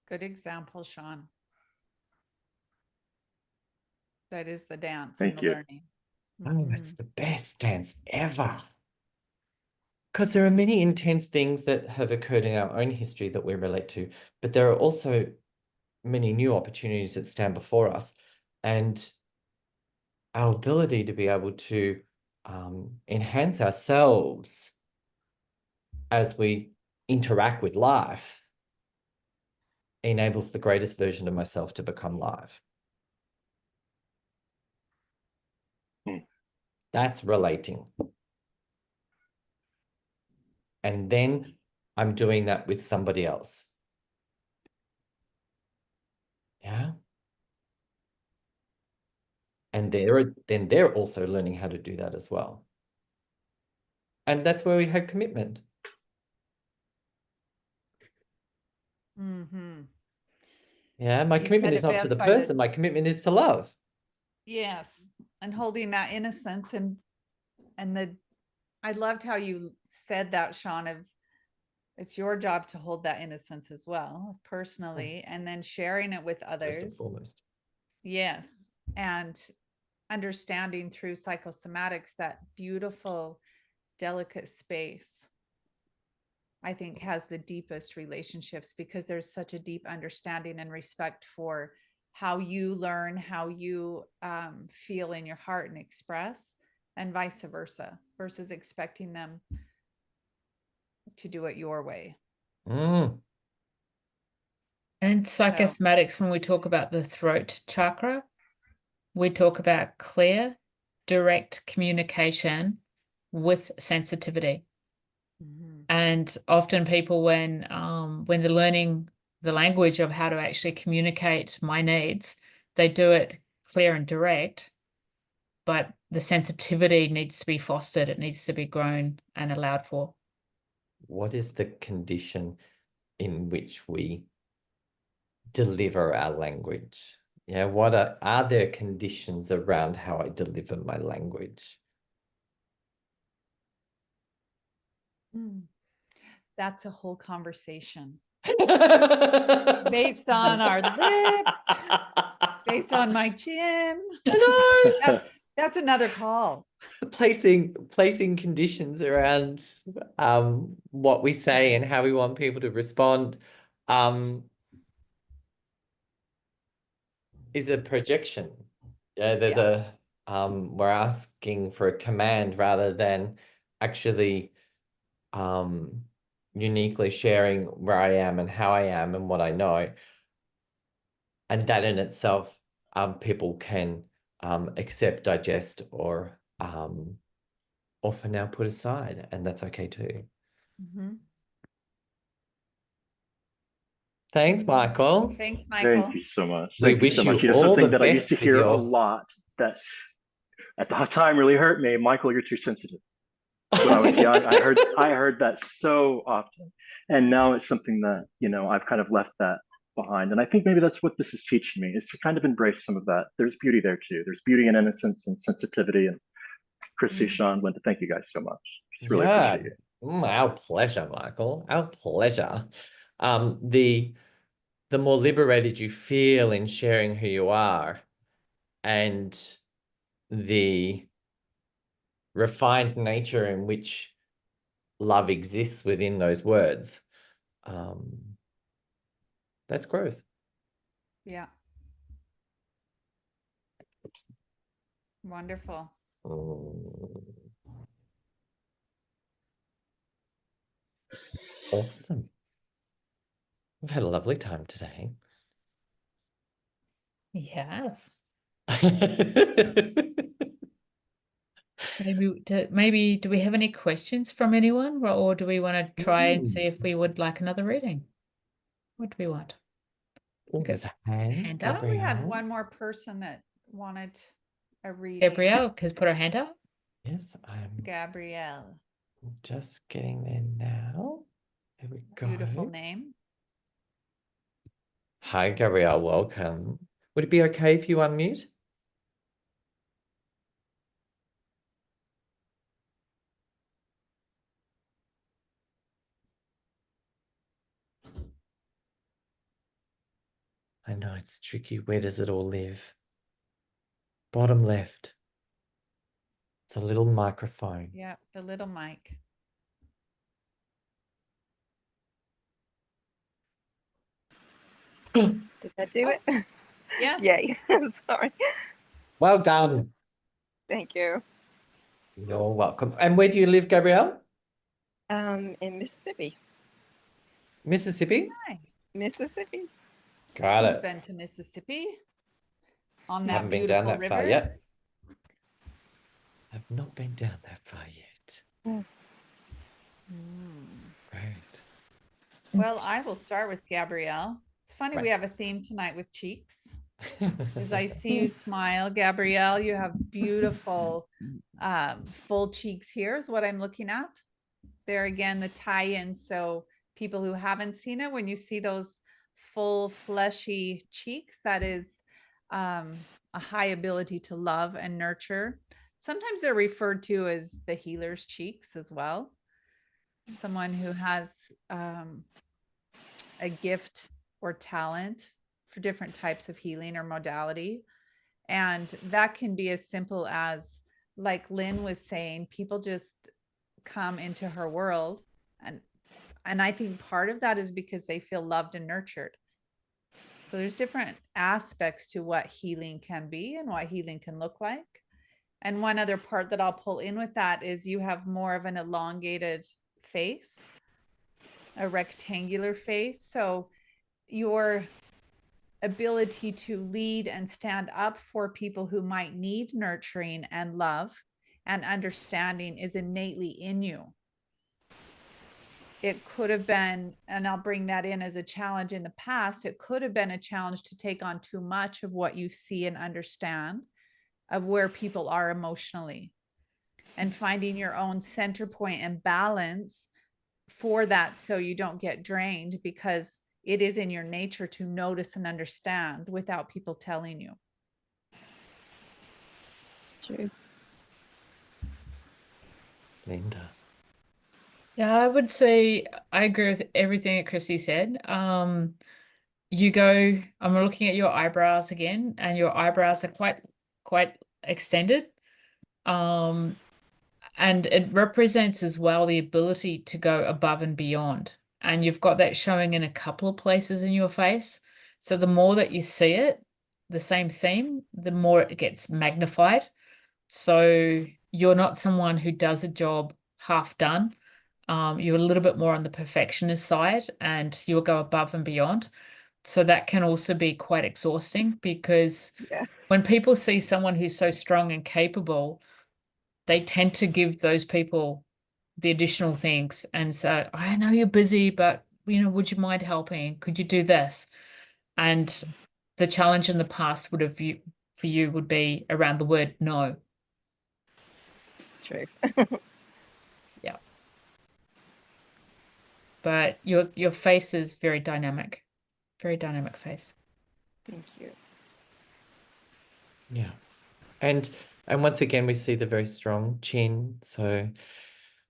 Good example, Sean. That is the dance Thank and the you. learning. Oh, it's the best dance ever. Because there are many intense things that have occurred in our own history that we relate to, but there are also many new opportunities that stand before us. And our ability to be able to enhance ourselves as we interact with life enables the greatest version of myself to become live. That's relating. And then I'm doing that with somebody else. Yeah. And then they're also learning how to do that as well. And that's where we have commitment. Yeah, my commitment is not to the person. My commitment is to love. Yes. And holding that innocence and I loved how you said that, Sean, of it's your job to hold that innocence as well, personally, and then sharing it with others. First and foremost. Yes. And understanding through psychosomatics that beautiful, delicate space, I think, has the deepest relationships because there's such a deep understanding and respect for how you learn, how you feel in your heart and express, and vice versa, versus expecting them to do it your way. And psychosomatics, when we talk about the throat chakra, we talk about clear, direct communication with sensitivity. Mhm. And often people, when they're learning the language of how to actually communicate my needs, they do it clear and direct, but the sensitivity needs to be fostered. It needs to be grown and allowed for. What is the condition in which we deliver our language? Yeah, what are there conditions around how I deliver my language? That's a whole conversation based on our lips, based on my chin. Hello. That's another call. Placing conditions around what we say and how we want people to respond is a projection. Yeah, there's we're asking for a command rather than actually uniquely sharing where I am and how I am and what I know. And that in itself, people can accept, digest, or for now put aside, and that's okay too. Mhm. Thanks, Michael. Thanks, Michael. Thank you so much. We Thank you wish so much. you You know, all something the that I used best to with hear a your- lot that at the time really hurt me. Michael, you're too sensitive. When I was young, I heard that so often, and now it's something that, you know, I've kind of left that behind. And I think maybe that's what this is teaching me, is to kind of embrace some of that. There's beauty there too. There's beauty in innocence and sensitivity. And Christy, Sean, Linda, thank you guys so much. Just really Yeah. appreciate it. Our pleasure, Michael. Our pleasure. The more liberated you feel in sharing who you are, and the refined nature in which love exists within those words, that's growth. Yeah. Wonderful. Awesome. We've had a lovely time today. We have. Maybe Maybe do we have any questions from anyone, or do we want to try and see if we would like another reading? What do we want? there's a hand. I thought we had one more person that wanted a reading. Gabrielle has put her hand up. Yes, I'm Gabrielle. just getting there now. There we go. Beautiful name. Hi, Gabrielle. Welcome. Would it be okay if you unmute? I know it's tricky. Where does it all live? Bottom left. It's a little microphone. Yeah, the little mic. Did I do it? Yes. Yay. Sorry. Well done. Thank you. You're welcome. And where do you live, Gabrielle? In Mississippi. Mississippi? Nice. Mississippi. Got You've it. been to Mississippi on that Haven't been down beautiful that river. far yet. I've not been down that far yet. Great. Well, I will start with Gabrielle. It's funny, we have a theme tonight with cheeks. As I see you smile, Gabrielle, you have beautiful full cheeks here is what I'm looking at. There again, the tie-in. So people who haven't seen it, when you see those full fleshy cheeks, that is a high ability to love and nurture. Sometimes they're referred to as the healer's cheeks as well. Someone who has a gift or talent for different types of healing or modality. And that can be as simple as, like Lynn was saying, people just come into her world. And I think part of that is because they feel loved and nurtured. So there's different aspects to what healing can be and what healing can look like. And one other part that I'll pull in with that is you have more of an elongated face, a rectangular face. So your ability to lead and stand up for people who might need nurturing and love and understanding is innately in you. It could have been, and I'll bring that in as a challenge in the past, it could have been a challenge to take on too much of what you see and understand of where people are emotionally, and finding your own center point and balance for that so you don't get drained, because it is in your nature to notice and understand without people telling you. True. Linda. Yeah, I would say I agree with everything that Christy said. You go, I'm looking at your eyebrows again, and your eyebrows are quite extended. And it represents as well the ability to go above and beyond. And you've got that showing in a couple of places in your face. So the more that you see it, the same theme, the more it gets magnified. So you're not someone who does a job half done. You're a little bit more on the perfectionist side, and you'll go above and beyond. So that can also be quite exhausting, because Yeah. when people see someone who's so strong and capable, they tend to give those people the additional things. And so, I know you're busy, but would you mind helping? Could you do this? And the challenge in the past for you would be around the word no. True. Yeah. But your face is very dynamic face. Thank you. Yeah. And once again, we see the very strong chin. So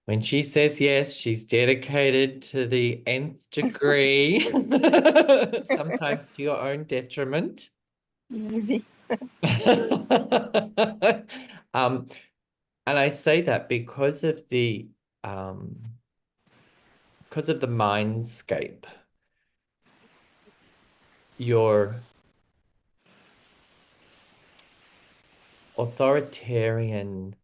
when she says yes, she's dedicated to the nth degree, sometimes to your own detriment. Maybe. And I say that because of the mindscape. Your authoritarian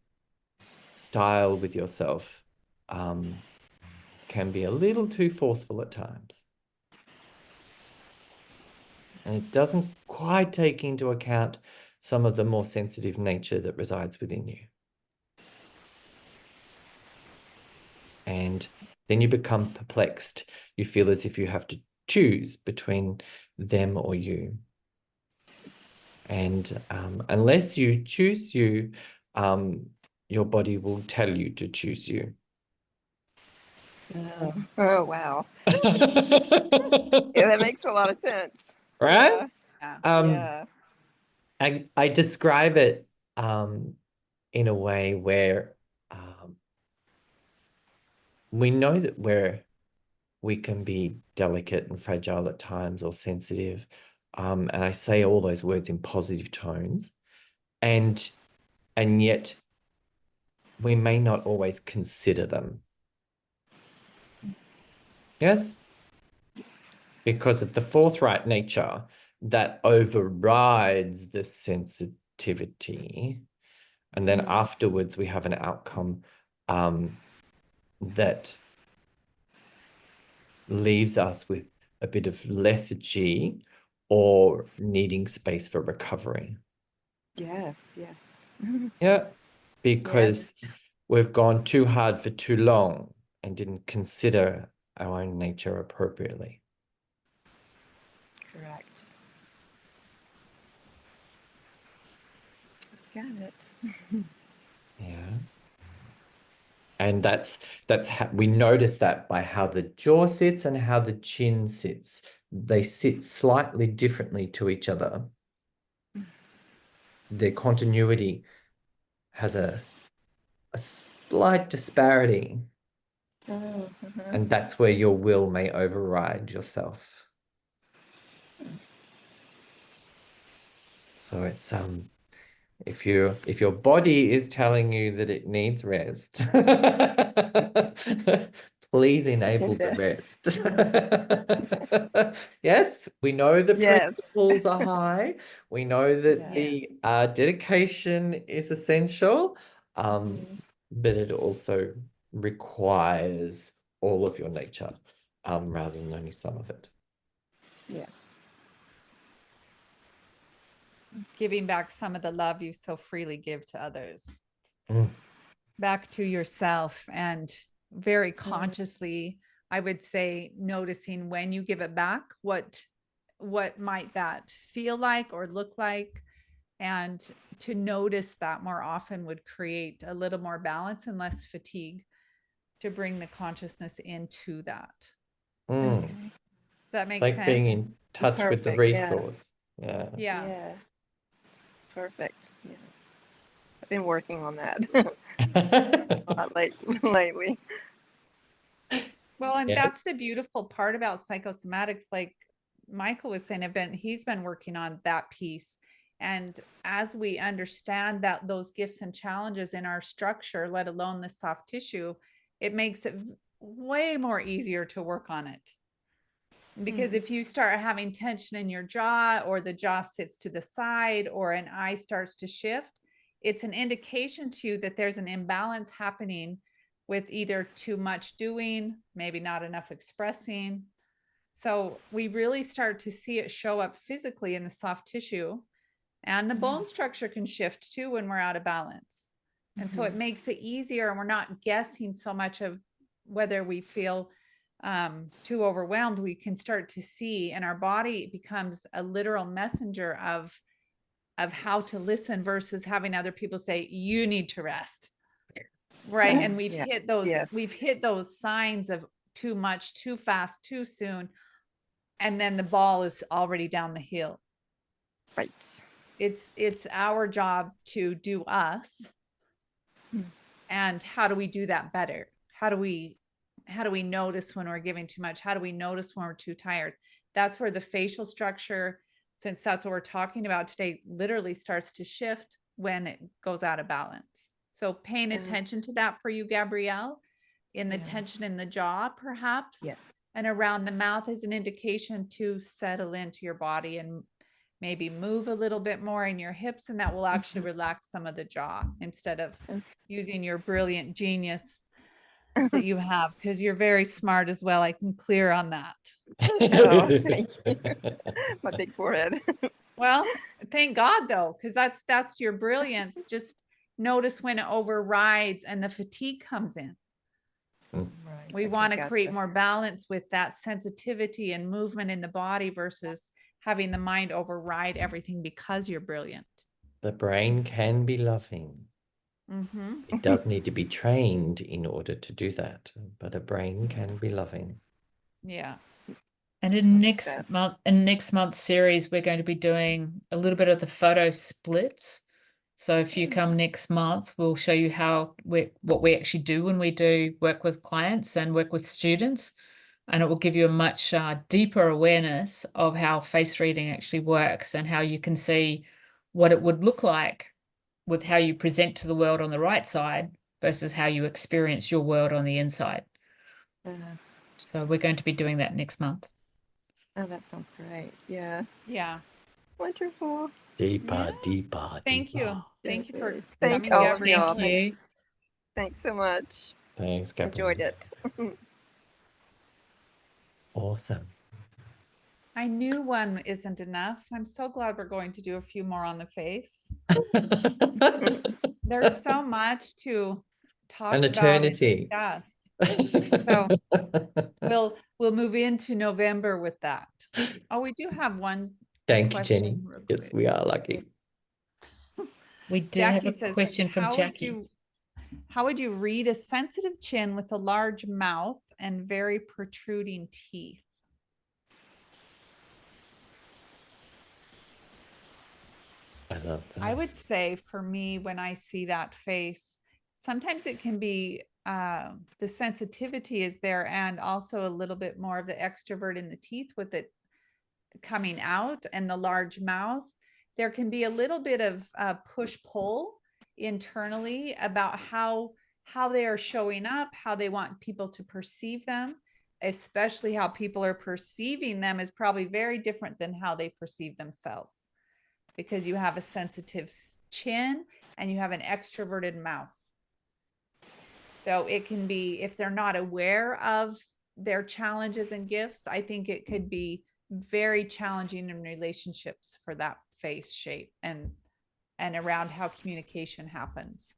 style with yourself can be a little too forceful at times. And it doesn't quite take into account some of the more sensitive nature that resides within you. And then you become perplexed. You feel as if you have to choose between them or you. And unless you choose you, your body will tell you to choose you. Oh wow. Yeah, that makes a lot of sense. Right? Yeah. I describe it in a way where we know that we can be delicate and fragile at times, or sensitive. And I say all those words in positive tones. And yet we may not always consider them. Yes? Because of the forthright nature that overrides the sensitivity. And then afterwards, we have an outcome that leaves us with a bit of lethargy or needing space for recovery. Yes. Yeah, because we've gone too hard for too long and didn't consider our own nature appropriately. Correct. Got it. Yeah. And that's how we notice that by how the jaw sits and how the chin sits. They sit slightly differently to each other. Their continuity has a slight disparity. And that's where your will may override yourself. So it's if your body is telling you that it needs rest, please enable the rest. Yes, we know the principles are high. We know that the dedication is essential, but it also requires all of your nature, rather than only some of it. Yes. Giving back some of the love you so freely give to others. back to yourself, and very consciously, I would say, noticing when you give it back, what might that feel like or look like, and to notice that more often would create a little more balance and less fatigue, to bring the consciousness into that. Mm. Okay. Does that make It's like sense? being in touch with the Perfect, yes. resource. Yeah. Yeah. Yeah. Perfect. Yeah. I've been working on that a lot lately. Well, and Yeah. that's the beautiful part about psychosomatics. Like Michael was saying, he's been working on that piece. And as we understand that those gifts and challenges in our structure, let alone the soft tissue, it makes it way more easier to work on it. Because if you start having tension in your jaw, or the jaw sits to the side, or an eye starts to shift, it's an indication to you that there's an imbalance happening with either too much doing, maybe not enough expressing. So we really start to see it show up physically in the soft tissue, and the bone structure can shift too when we're out of balance. And so it makes it easier, and we're not guessing so much of whether we feel too overwhelmed. We can start to see, and our body becomes a literal messenger of how to listen, versus having other people say, you need to rest. Right. And we've hit those signs of too much, too fast, too soon. And then the ball is already down the hill. Right. It's our job to do us. And how do we do that better? How do we notice when we're giving too much? How do we notice when we're too tired? That's where the facial structure, since that's what we're talking about today, literally starts to shift when it goes out of balance. So paying attention to that for you, Gabrielle, in the tension in the jaw, perhaps, and around the mouth, is an indication to settle into your body and maybe move a little bit more in your hips, and that will actually relax some of the jaw, instead of using your brilliant genius that you have, because you're very smart as well. I can clear on that. Oh, thank you. My big forehead. Well, thank God though, because that's your brilliance. Just notice when it overrides and the fatigue comes in. Right. We want to create more balance with that sensitivity and movement in the body, versus having the mind override everything because you're brilliant. The brain can be loving. It does need to be trained in order to do that, but a brain can be loving. Yeah. And in next month's series, we're going to be doing a little bit of the photo splits. So if you come next month, we'll show you what we actually do when we do work with clients and work with students. And it will give you a much deeper awareness of how face reading actually works, and how you can see what it would look like with how you present to the world on the right side versus how you experience your world on the inside. So we're going to be doing that next month. Oh, that sounds great. Yeah. Yeah. Wonderful. Deeper. Thank you. Thank you for Thank coming, all of Gabrielle. y'all. Thank you. Thanks so much. Thanks, Gabrielle. Enjoyed it. Awesome. I knew one isn't enough. I'm so glad we're going to do a few more on the face. There's so much to talk An about and eternity. discuss. So we'll move into November with that. Oh, we do have one. Thank you, question Jenny. real Yes, quick. we are lucky. We do Jackie have a says, question from Jackie. How would you read a sensitive chin with a large mouth and very protruding teeth? I love that. I would say for me, when I see that face, sometimes it can be the sensitivity is there, and also a little bit more of the extrovert in the teeth with it coming out, and the large mouth. There can be a little bit of push-pull internally about how they are showing up, how they want people to perceive them, especially how people are perceiving them is probably very different than how they perceive themselves, because you have a sensitive chin and you have an extroverted mouth. So it can be, if they're not aware of their challenges and gifts, I think it could be very challenging in relationships for that face shape and around how communication happens.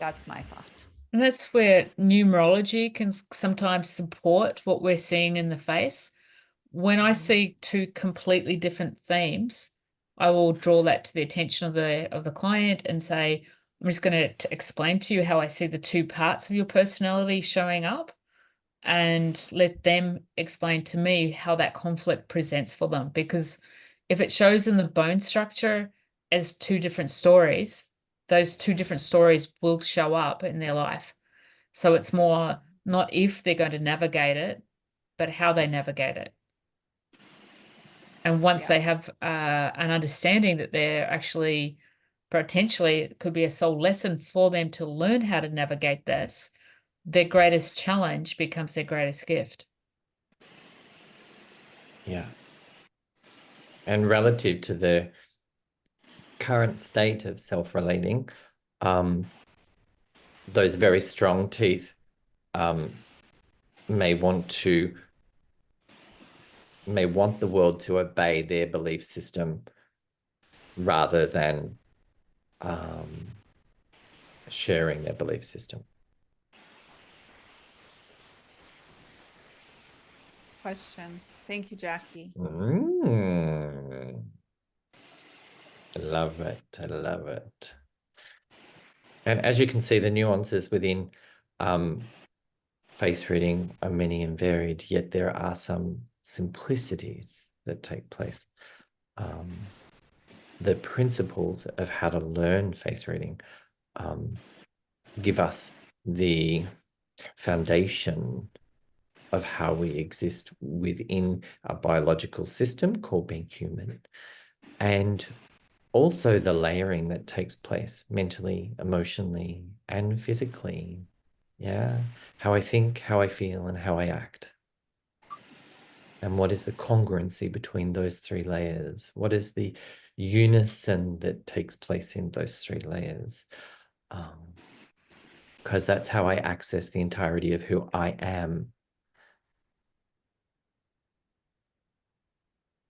That's my thought. And that's where numerology can sometimes support what we're seeing in the face. When I see two completely different themes, I will draw that to the attention of the client and say, I'm just going to explain to you how I see the two parts of your personality showing up, and let them explain to me how that conflict presents for them. Because if it shows in the bone structure as two different stories, those two different stories will show up in their life. So it's more not if they're going to navigate it, but how they navigate it. And once they have an understanding that they're actually potentially, it could be a soul lesson for them to learn how to navigate this, their greatest challenge becomes their greatest gift. Yeah. And relative to the current state of self-relating, those very strong teeth may want the world to obey their belief system rather than sharing their belief system. Question. Thank you, Jackie. I love it. I love it. And as you can see, the nuances within face reading are many and varied, yet there are some simplicities that take place. The principles of how to learn face reading give us the foundation of how we exist within a biological system called being human, and also the layering that takes place mentally, emotionally, and physically. Yeah, how I think, how I feel, and how I act. And what is the congruency between those three layers? What is the unison that takes place in those three layers? Because that's how I access the entirety of who I am.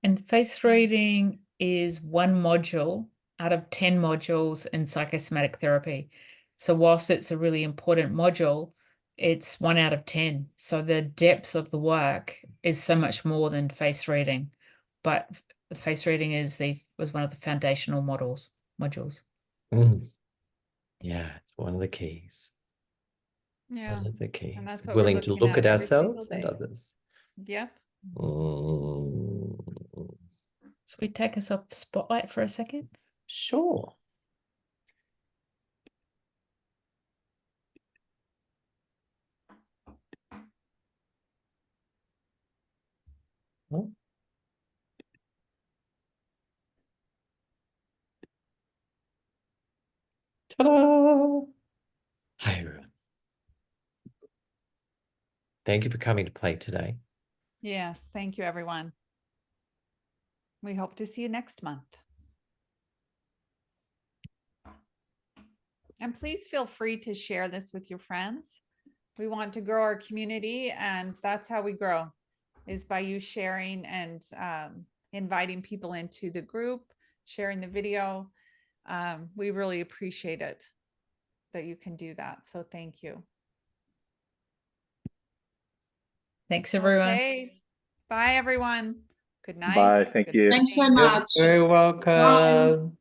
And face reading is one module out of 10 modules in psychosomatic therapy. So whilst it's a really important module, it's 1 out of 10. So the depth of the work is so much more than face reading. But face reading was one of the foundational modules. Yeah, it's one of the keys. Yeah. One of the keys. And that's what Willing we're to looking look at every single ourselves and day. others. Yep. So we take us off spotlight for a second. Sure. Oh. Ta-da! Hi, everyone. Thank you for coming to play today. Yes. Thank you, everyone. We hope to see you next month. And please feel free to share this with your friends. We want to grow our community, and that's how we grow, is by you sharing and inviting people into the group, sharing the video. We really appreciate it that you can do that. So thank you. Thanks, everyone. Okay. Bye, everyone. Good night. Bye. Thank Good you. Thanks so morning. much. You're very welcome. Bye.